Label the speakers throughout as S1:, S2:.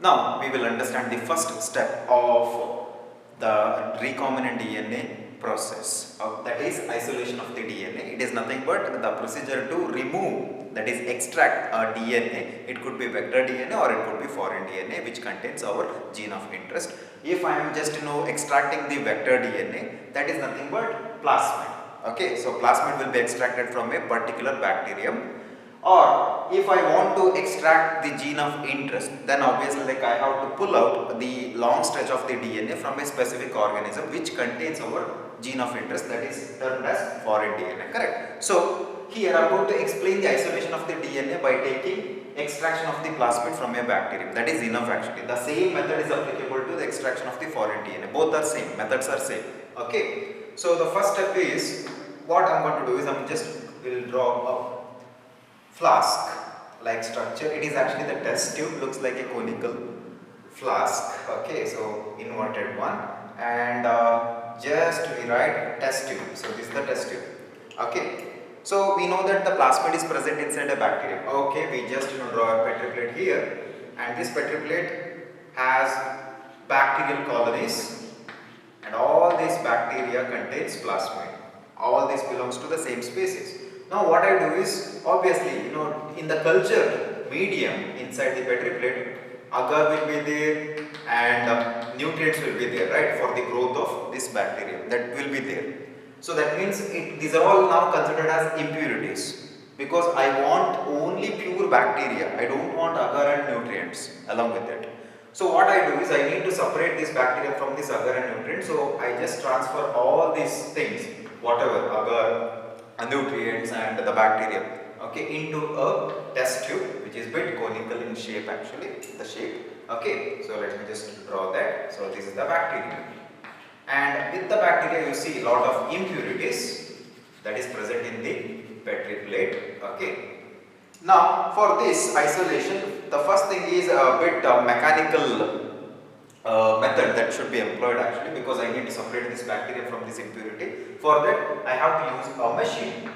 S1: Now we will understand the first step of the recombinant DNA process, that is isolation of the DNA. It is nothing but the procedure to remove, that is extract a DNA. It could be vector DNA or it could be foreign DNA which contains our gene of interest. If I am just extracting the vector DNA, that is nothing but plasmid. Okay, so plasmid will be extracted from a particular bacterium. Or if I want to extract the gene of interest, then obviously I have to pull out the long stretch of the DNA from a specific organism which contains our gene of interest, that is termed as foreign DNA, correct? So here I am going to explain the isolation of the DNA by taking extraction of the plasmid from a bacterium. That is enough actually. The same method is applicable to the extraction of the foreign DNA. Both are same, methods are same. Okay. So the first step is, what I am going to do is I am just will draw a flask like structure. It is actually the test tube, looks like a conical flask. Okay, so inverted one, and just we write test tube. So this is the test tube. Okay, so we know that the plasmid is present inside a bacterium. Okay, we just draw a Petri plate here, and this Petri plate has bacterial colonies, and all these bacteria contains plasmid. All this belongs to the same species. Now what I do is, obviously in the culture medium inside the Petri plate, agar will be there and nutrients will be there, right, for the growth of this bacterium, that will be there. So that means these are all now considered as impurities, because I want only pure bacteria. I don't want agar and nutrients along with it. So what I do is I need to separate this bacteria from this agar and nutrients. So I just transfer all these things, whatever agar, nutrients and the bacteria, okay, into a test tube which is bit conical in shape actually, the shape. Okay, so let me just draw that. So this is the bacteria, and with the bacteria you see a lot of impurities that is present in the Petri plate. Okay, now for this isolation, the first thing is a bit mechanical method that should be employed actually, because I need to separate this bacteria from this impurity. For that I have to use a machine.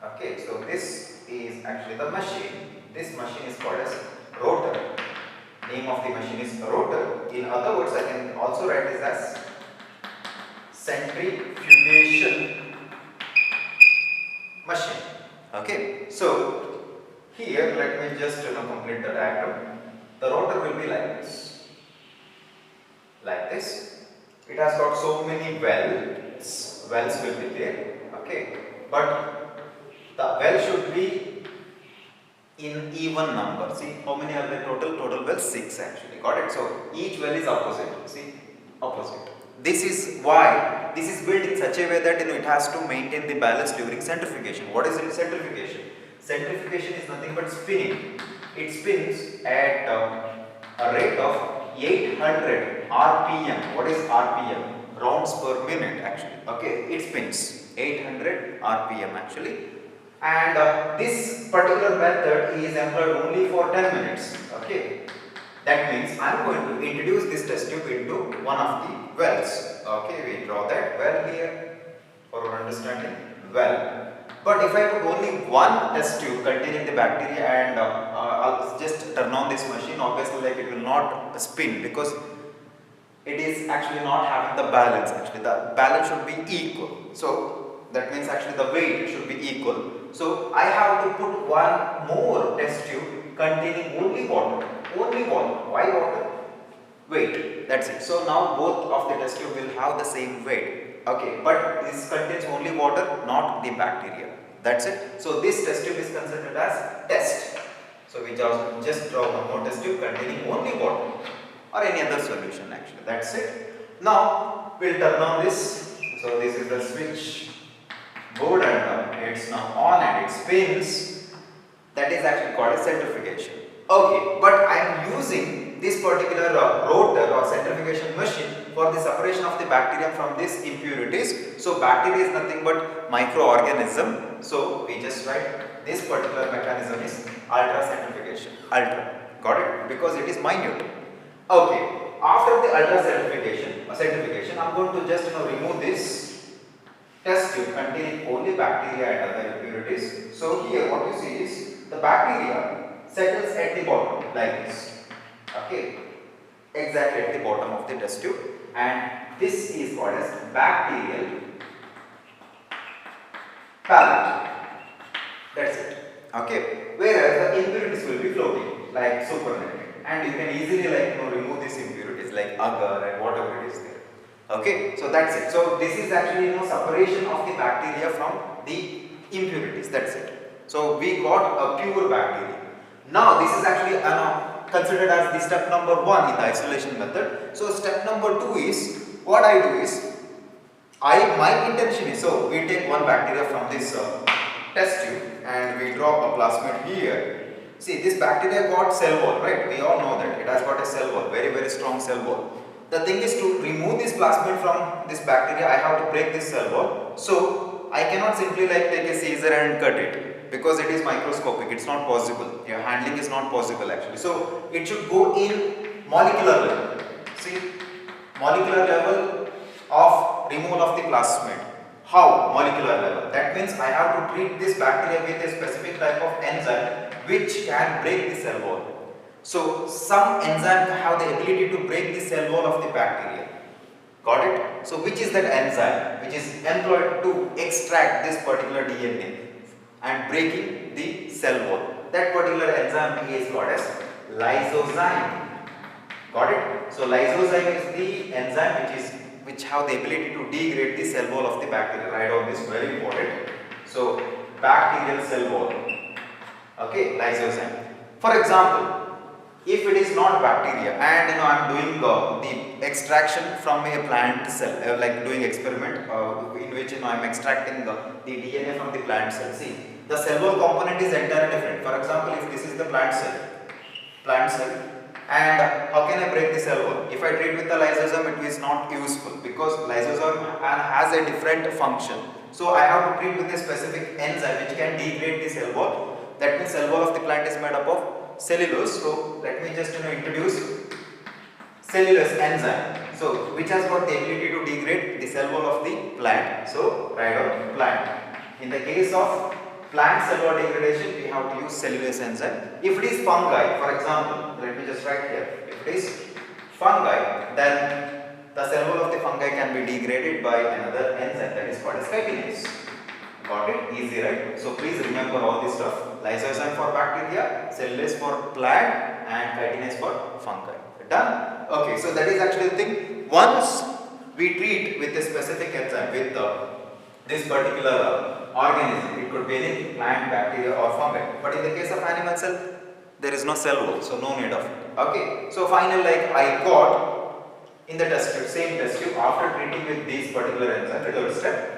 S1: Okay, so this is actually the machine. This machine is called as rotor. Name of the machine is rotor. In other words, I can also write this as centrifugation machine. Okay, so here let me just complete the diagram. The rotor will be like this. Like this. It has got so many wells. Wells will be there. Okay, but the well should be in even number. See how many are there total? Total wells 6 actually. Got it? So each well is opposite. See, opposite. This is why this is built in such a way that it has to maintain the balance during centrifugation. What is centrifugation? Centrifugation is nothing but spinning. It spins at a rate of 800 RPM. What is RPM? Rounds per minute actually. Okay, it spins 800 RPM actually, and this particular method is employed only for 10 minutes. Okay, that means I am going to introduce this test tube into one of the wells. Okay, we draw that well here for our understanding. Well, but if I put only one test tube containing the bacteria and I'll just turn on this machine, obviously it will not spin, because it is actually not having the balance. Actually the balance should be equal, so that means actually the weight should be equal. So I have to put one more test tube containing only water. Only water. Why water? Weight. That's it. So now both of the test tube will have the same weight. Okay, but this contains only water, not the bacteria. That's it. So this test tube is considered as test. So we just draw one more test tube containing only water or any other solution actually. That's it. Now we'll turn on this. So this is the switch board, and it's now on and it spins. That is actually called as centrifugation. Okay, but I am using this particular rotor or centrifugation machine for the separation of the bacteria from these impurities. So bacteria is nothing but microorganism. So we just write this particular mechanism is ultracentrifugation. Ultra. Got it? Because it is minute. Okay. After the ultracentrifugation, I am going to just remove this test tube containing only bacteria and other impurities. So here what you see is the bacteria settles at the bottom like this. Okay, exactly at the bottom of the test tube, and this is called as bacterial palate. That's it. Okay. Whereas the impurities will be floating like supernatant, and you can easily remove these impurities like agar and whatever it is there. Okay. So that's it. So this is actually separation of the bacteria from the impurities. That's it. So we got a pure bacteria. Now this is actually considered as the step number 1 in the isolation method. So step number 2 is, what I do is, my intention is, so we take one bacteria from this test tube and we drop a plasmid here. See, this bacteria got cell wall, right? We all know that it has got a cell wall, very very strong cell wall. The thing is, to remove this plasmid from this bacteria, I have to break this cell wall. So I cannot simply take a scissor and cut it, because it is microscopic. It's not possible. Your handling is not possible actually. So it should go in molecular level. See, molecular level of removal of the plasmid. How? Molecular level. That means I have to treat this bacteria with a specific type of enzyme which can break the cell wall. So some enzyme have the ability to break the cell wall of the bacteria. Got it? So which is that enzyme which is employed to extract this particular DNA and breaking the cell wall? That particular enzyme is called as lysozyme. Got it? So lysozyme is the enzyme which have the ability to degrade the cell wall of the bacteria. Write down this, very important. So bacterial cell wall. Okay, lysozyme. For example, if it is not bacteria and I am doing the extraction from a plant cell, like doing experiment in which I am extracting the DNA from the plant cell. See, the cell wall component is entirely different. For example, if this is the plant cell, and how can I break the cell wall? If I treat with the lysozyme, it is not useful, because lysozyme has a different function. So I have to treat with a specific enzyme which can degrade the cell wall. That means cell wall of the plant is made up of cellulose. So let me just introduce cellulose enzyme. So which has got the ability to degrade the cell wall of the plant. So write down plant. In the case of plant cell wall degradation, we have to use cellulose enzyme. If it is fungi, for example, let me just write here. If it is fungi, then the cell wall of the fungi can be degraded by another enzyme, that is called as chitinase. Got it? Easy, right? So please remember all this stuff. Lysozyme for bacteria, cellulose for plant, and chitinase for fungi. Done? Okay, so that is actually the thing. Once we treat with a specific enzyme with this particular organism, it could be any plant, bacteria or fungi. But in the case of animal cell, there is no cell wall, so no need of it. Okay, so finally, I got in the test tube, same test tube, after treating with this particular enzyme, the third step.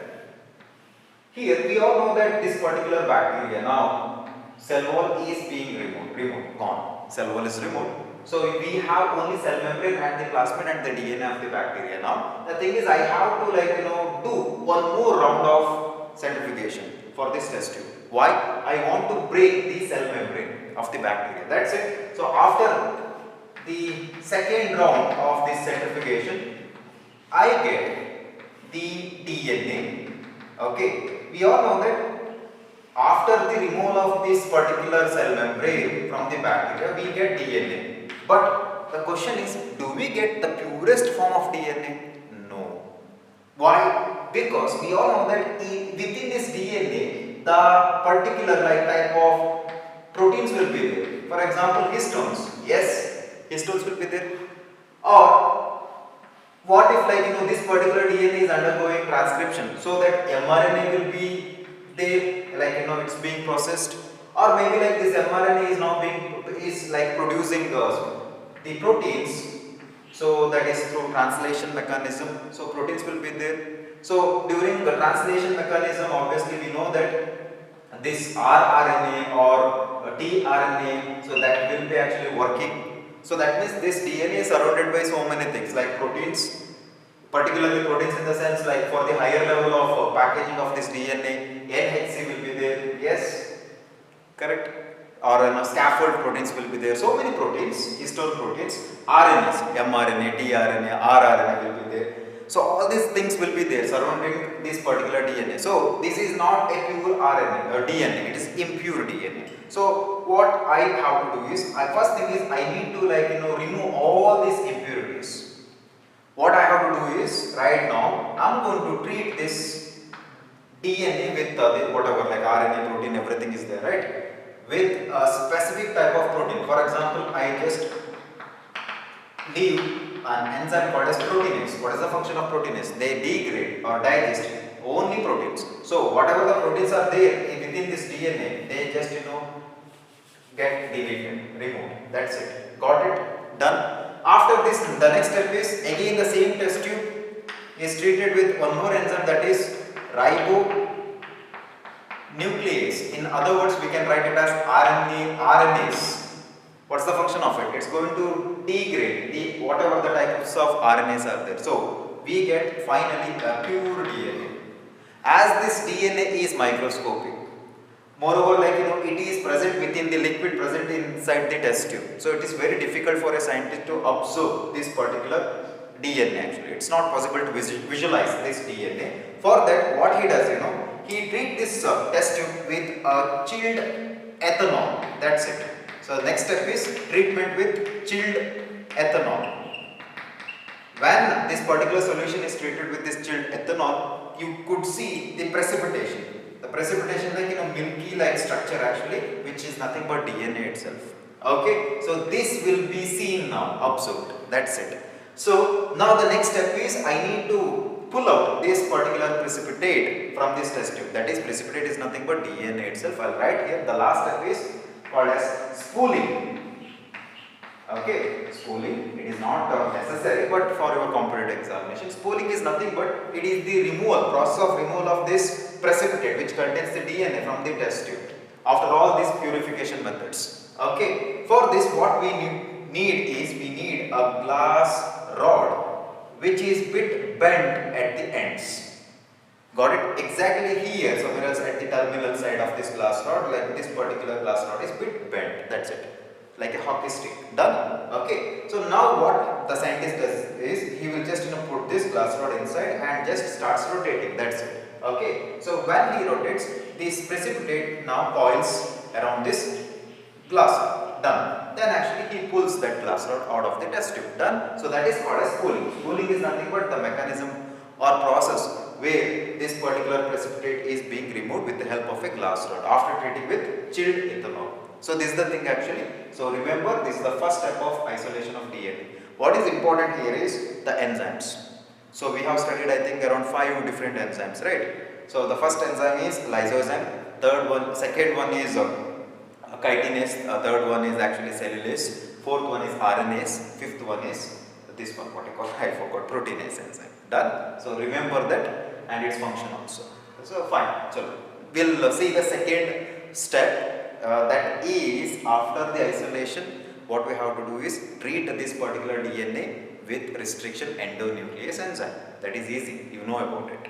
S1: Here we all know that this particular bacteria, now cell wall is being removed, gone. Cell wall is removed. So we have only cell membrane and the plasmid and the DNA of the bacteria. Now the thing is, I have to do one more round of centrifugation for this test tube. Why? I want to break the cell membrane of the bacteria. That's it. So after the second round of this centrifugation, I get the DNA. Okay. We all know that after the removal of this particular cell membrane from the bacteria, we get DNA. But the question is, do we get the purest form of DNA? No. Why? Because we all know that within this DNA, the particular type of proteins will be there. For example, histones. Yes, histones will be there. Or what if this particular DNA is undergoing transcription, so that mRNA will be there, it's being processed, or maybe this mRNA is now producing the proteins, so that is through translation mechanism, so proteins will be there. So during the translation mechanism, obviously we know that this rRNA or tRNA, so that will be actually working. So that means this DNA is surrounded by so many things like proteins, particularly proteins in the sense for the higher level of packaging of this DNA, NHC will be there, yes, correct, or scaffold proteins will be there, so many proteins, histone proteins, RNAs, mRNA, tRNA, rRNA will be there. So all these things will be there surrounding this particular DNA. So this is not a pure RNA or DNA, it is impure DNA. So what I have to do is, first thing is I need to remove all these impurities. DNA with whatever, like RNA, protein, everything is there, right? With a specific type of protein. For example, I just leave an enzyme called as proteinase. What is the function of proteinase? They degrade or digest only proteins. So whatever the proteins are there within this DNA, they just get deleted, removed. That's it. Got it? Done. After this, the next step is again the same test tube is treated with one more enzyme, that is ribonuclease. In other words, we can write it as RNase. What's the function of it? It's going to degrade the whatever the types of RNAs are there. So we get finally a pure DNA. As this DNA is microscopic, moreover, it is present within the liquid present inside the test tube. So it is very difficult for a scientist to observe this particular DNA. Actually, it's not possible to visualize this DNA. For that, what he does, he treats this test tube with chilled ethanol. That's it. So the next step is treatment with chilled ethanol. When this particular solution is treated with this chilled ethanol, you could see the precipitation. The precipitation like milky like structure actually, which is nothing but DNA itself. Okay, so this will be seen now, observed. That's it. So now the next step is I need to pull out this particular precipitate from this test tube. That is, precipitate is nothing but DNA itself. I'll write here. The last step is called as spooling. Okay, spooling. It is not necessary, but for your competitive examination, spooling is nothing but it is the process of removal of this precipitate which contains the DNA from the test tube. After all these purification methods. Okay, for this what we need a glass rod which is bit bent at the ends. Got it? Exactly here, somewhere else at the terminal side of this glass rod, like this particular glass rod is bit bent. That's it. Like a hockey stick. Done. Okay. So now what the scientist does is he will just put this glass rod inside and just starts rotating. That's it. Okay. So when he rotates, this precipitate now coils around this glass rod. Done. Then actually he pulls that glass rod out of the test tube. Done. So that is called as spooling. Spooling is nothing but the mechanism or process where this particular precipitate is being removed with the help of a glass rod after treating with chilled ethanol. So this is the thing actually. So remember, this is the first step of isolation of DNA. What is important here is the enzymes. So we have studied I think around 5 different enzymes, right? So the first enzyme is lysozyme, second one is chitinase, third one is actually cellulase, fourth one is RNase, fifth one is this one, what I call, I forgot, proteinase enzyme. Done. So remember that and its function also. So fine. So we'll see the second step. That is, after the isolation, what we have to do is treat this particular DNA with restriction endonuclease enzyme. That is easy, you know about it.